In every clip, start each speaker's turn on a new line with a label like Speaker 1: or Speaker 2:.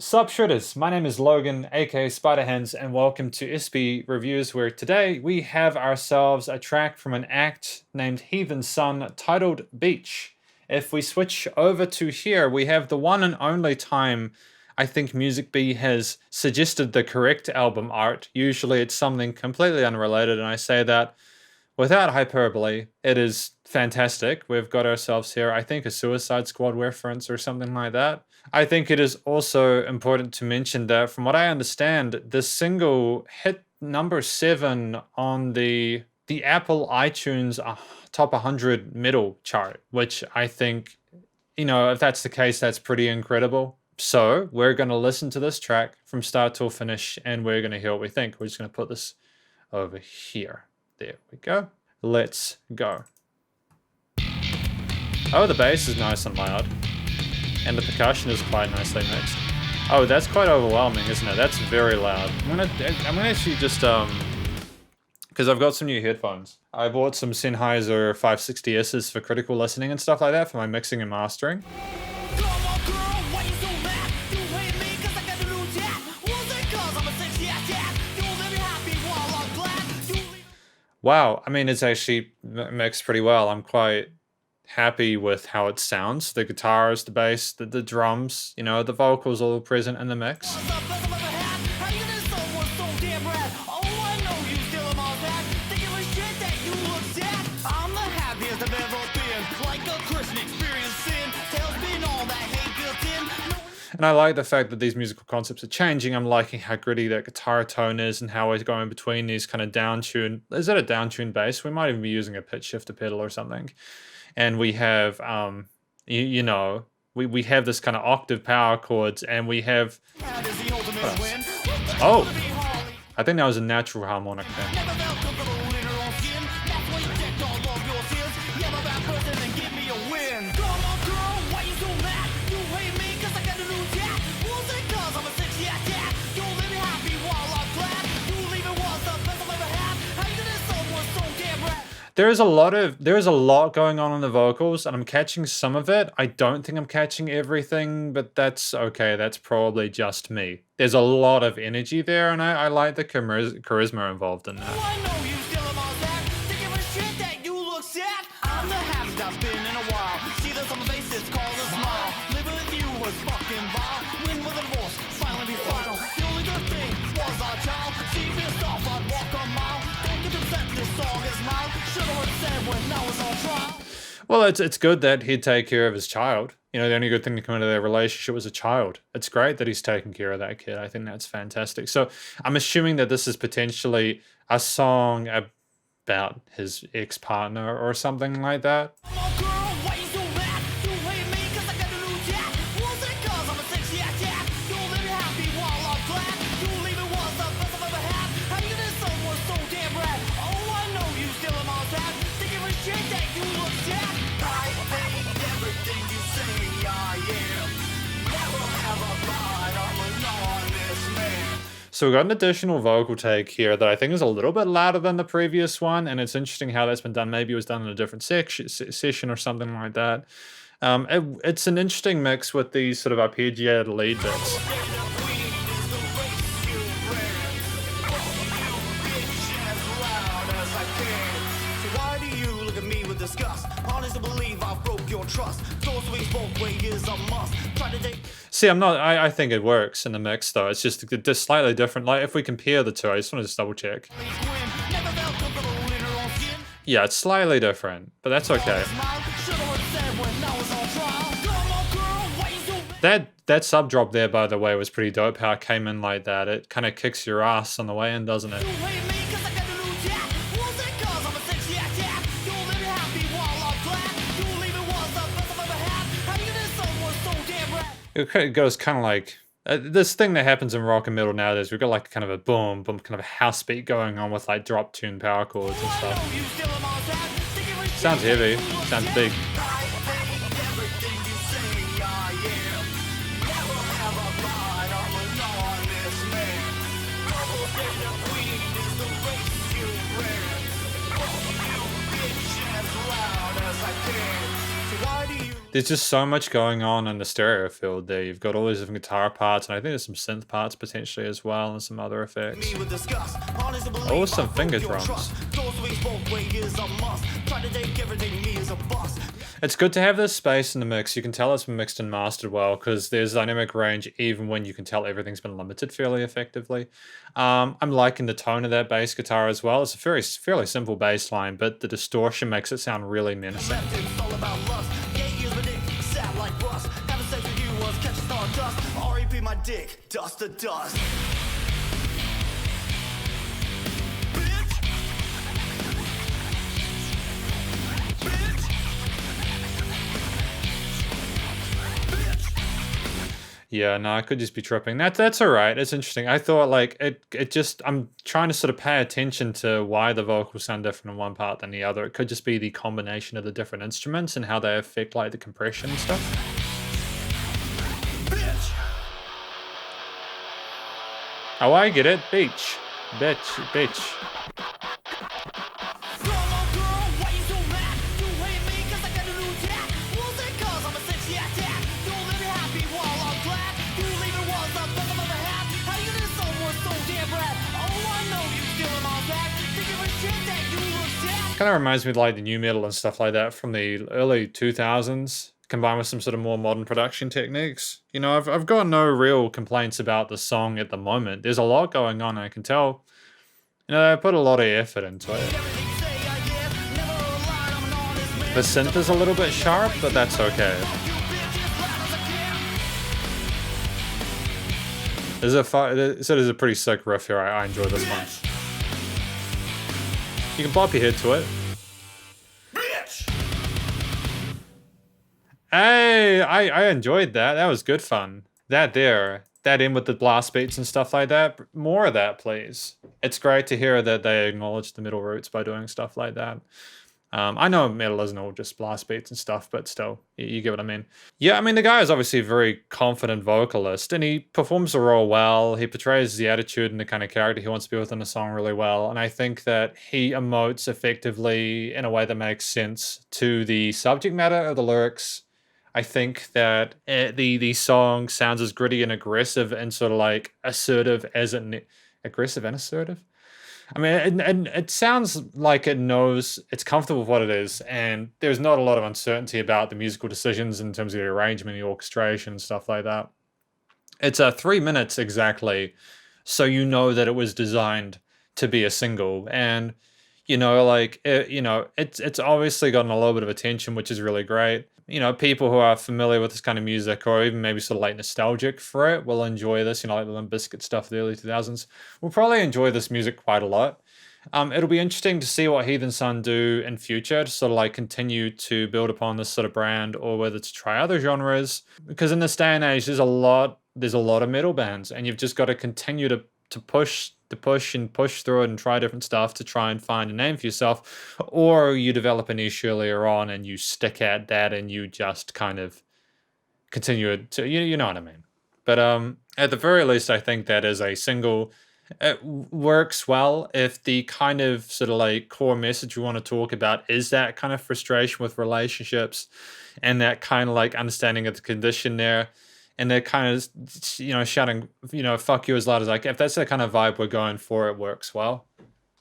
Speaker 1: Sup Shredders, my name is Logan, aka Spiderhands, and welcome to SB Reviews, where today we have ourselves a track from an act named Heathensun titled Beach. If we switch over to here, we have the one and only time I think Music Bee has suggested the correct album art. Usually it's something completely unrelated, and I say that without hyperbole. It is fantastic. We've got ourselves here, I think, a Suicide Squad reference or something like that. I think it is also important to mention that, from what I understand, this single hit number 7 on the Apple iTunes top 100 metal chart, which I think, if that's the case, that's pretty incredible. So we're going to listen to this track from start till finish, and we're going to hear what we think. We're just going to put this over here. There we go. Let's go. Oh, the bass is nice and loud. And the percussion is quite nicely mixed. Oh, that's quite overwhelming, isn't it? That's very loud. I'm gonna actually just, because I've got some new headphones. I bought some Sennheiser 560Ss for critical listening and stuff like that for my mixing and mastering. Wow, I mean, it's actually mixed pretty well. I'm quite happy with how it sounds. The guitars, the bass, the drums, the vocals all present in the mix. And I like the fact that these musical concepts are changing. I'm liking how gritty that guitar tone is and how it's going between these kind of down-tuned... Is that a down-tuned bass? We might even be using a pitch shifter pedal or something. And we have, we have this kind of octave power chords, and we have... Oh! I think that was a natural harmonic there. There's a lot going on in the vocals, and I'm catching some of it. I don't think I'm catching everything, but that's okay. That's probably just me. There's a lot of energy there, and I like the charisma involved in that. Well, it's good that he'd take care of his child. The only good thing to come into their relationship was a child. It's great that he's taking care of that kid. I think that's fantastic. So I'm assuming that this is potentially a song about his ex-partner or something like that. So we've got an additional vocal take here that I think is a little bit louder than the previous one, and it's interesting how that's been done. Maybe it was done in a different session or something like that. It's an interesting mix with these sort of arpeggiated lead bits. See, I think it works in the mix, though. It's just slightly different. Like, if we compare the two, I just want to just double check. Yeah, it's slightly different, but that's okay. That sub drop there, by the way, was pretty dope. How it came in like that. It kind of kicks your ass on the way in, doesn't it? It goes kind of like this thing that happens in rock and metal nowadays. We've got like kind of a boom, boom, kind of a house beat going on with like drop tune power chords and stuff. Sounds heavy, sounds big. There's just so much going on in the stereo field there. You've got all these different guitar parts, and I think there's some synth parts potentially as well, and some other effects. Oh, some finger drums. It's good to have this space in the mix. You can tell it's been mixed and mastered well, because there's dynamic range even when you can tell everything's been limited fairly effectively. I'm liking the tone of that bass guitar as well. It's a fairly simple bass line, but the distortion makes it sound really menacing.
Speaker 2: My dick, dust to dust.
Speaker 1: Yeah, no, I could just be tripping. That's all right. It's interesting. I thought like it just I'm trying to sort of pay attention to why the vocals sound different in one part than the other. It could just be the combination of the different instruments and how they affect like the compression and stuff. Oh, I get it. Beach. Bitch. Beach. Kind of reminds me of like the new metal and stuff like that from the early 2000s, combined with some sort of more modern production techniques. You know, I've got no real complaints about the song at the moment. There's a lot going on, and I can tell, you know, they put a lot of effort into it. The synth is a little bit sharp, but that's okay. There's a pretty sick riff here. I enjoy this one. You can bop your head to it. Hey, I enjoyed that. That was good fun. That in with the blast beats and stuff like that. More of that, please. It's great to hear that they acknowledge the middle roots by doing stuff like that. I know metal isn't all just blast beats and stuff, but still, you get what I mean. Yeah, I mean, the guy is obviously a very confident vocalist, and he performs the role well. He portrays the attitude and the kind of character he wants to be within the song really well, and I think that he emotes effectively in a way that makes sense to the subject matter of the lyrics. I think that the song sounds as gritty and aggressive and sort of like assertive as aggressive and assertive. I mean, and it sounds like it knows it's comfortable with what it is, and there's not a lot of uncertainty about the musical decisions in terms of the arrangement, the orchestration, and stuff like that. It's 3 minutes exactly, so you know that it was designed to be a single, and you know, like it's obviously gotten a little bit of attention, which is really great. You know, people who are familiar with this kind of music, or even maybe sort of like nostalgic for it, will enjoy this. You know, like the Limp Bizkit stuff of the early 2000s. We'll probably enjoy this music quite a lot. It'll be interesting to see what Heathensun do in future to sort of like continue to build upon this sort of brand, or whether to try other genres. Because in this day and age, there's a lot of metal bands, and you've just got to continue to push through it and try different stuff to try and find a name for yourself, or you develop a niche earlier on and you stick at that and you just kind of continue it to, you know what I mean. But at the very least, I think that as a single, it works well if the kind of sort of like core message we want to talk about is that kind of frustration with relationships and that kind of like understanding of the condition there. And they're kind of, you know, shouting, you know, fuck you as loud as I can. If that's the kind of vibe we're going for, it works well.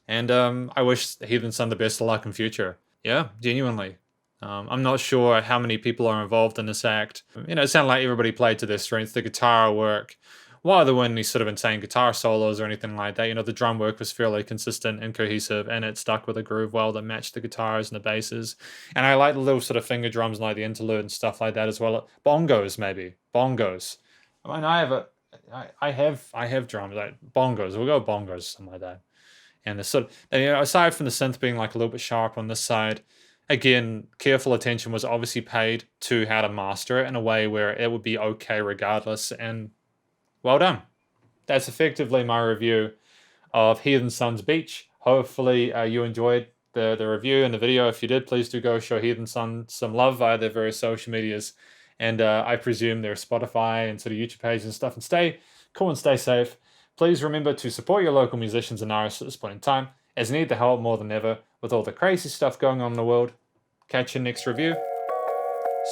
Speaker 1: And I wish Heathensun the best of luck in future. Yeah, genuinely. I'm not sure how many people are involved in this act. You know, it sounded like everybody played to their strengths. The guitar work, while there weren't any sort of insane guitar solos or anything like that, you know, the drum work was fairly consistent and cohesive, and it stuck with a groove well that matched the guitars and the basses. And I like the little sort of finger drums and like the interlude and stuff like that as well. Bongos, maybe. Bongos. I mean, I have drums, like bongos. We'll go bongos, something like that. And the sort of, and, you know, aside from the synth being like a little bit sharp on this side, again, careful attention was obviously paid to how to master it in a way where it would be okay regardless. And well done. That's effectively my review of Heathensun's Beach. Hopefully you enjoyed the review and the video. If you did, please do go show Heathensun some love via their various social medias. And I presume their Spotify and sort of YouTube pages and stuff. And stay cool and stay safe. Please remember to support your local musicians and artists at this point in time, as they need the help more than ever with all the crazy stuff going on in the world. Catch you next review.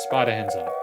Speaker 1: Spider hands up.